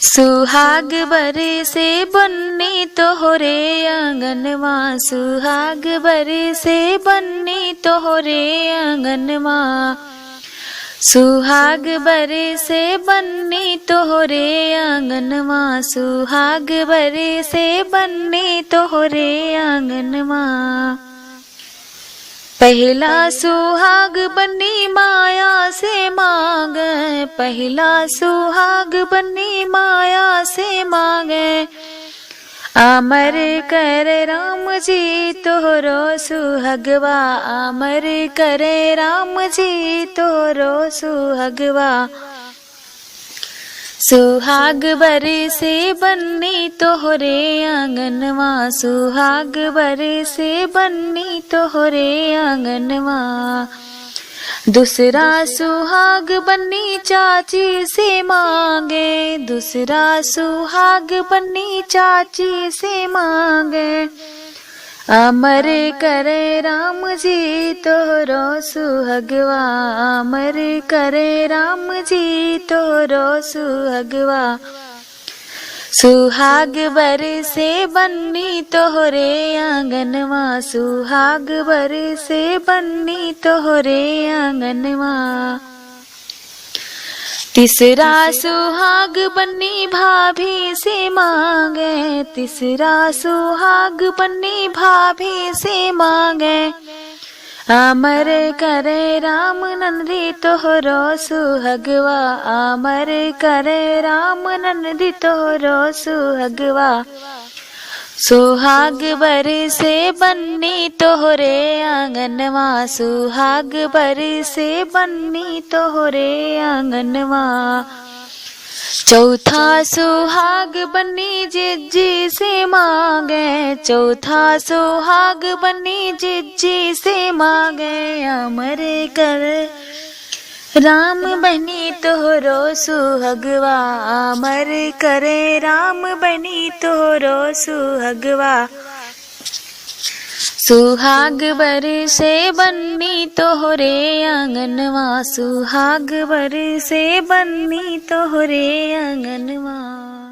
सुहाग बरसे बन्नी तोहरे आंगनवा, सुहाग बरसे बन्नी तोहरे आंगनवा, सुहाग बरसे बन्नी तोहरे आंगनवा, सुहाग बरसे बन्नी तोहरे आंगनवा। पहला सुहाग बन्नी माया से मांगे, पहला सुहाग बन्नी माया से मांगे, अमर कर राम जी तोहरो सुहगवा, अमर करे राम जी तोहरो सुहगवा। सुहाग बरसे बन्नी तोहरे आंगनवा, सुहाग बरसे बन्नी तोहरे आंगनवा। दूसरा सुहाग बन्नी चाची से मांगे, दूसरा सुहाग बन्नी चाची से मांगे, अमर करे राम जी तोहरो सुहगवा, अमर करे राम जी तोहरो सुहगवा। सुहाग बरसे बन्नी तोहरे आंगनवा, सुहाग बरसे बन्नी तोहरे आंगनवा। तीसरा सुहाग बन्नी भाभी से मांगे, तीसरा सुहाग बन्नी भाभी से मांगे, अमर करे राम नंदी तोहरो सुहगवा, अमर करे राम नंदी तोहरो सुहगवा। सुहाग बरसे बन्नी तोहरे आंगनवा, सुहाग बरसे बन्नी तोहरे आंगनवा। चौथा सुहाग बन्नी जिज्जी से मांगे, चौथा सुहाग बन्नी जिज्जी से मांगे, अमर कर राम बनी तोहरो सुहगवा, अमर करे राम बनी तोहरो सुहगवा। सुहाग बरसे बन्नी तोहरे आंगनवा, सुहाग बरसे बन्नी तोहरे आंगनवा।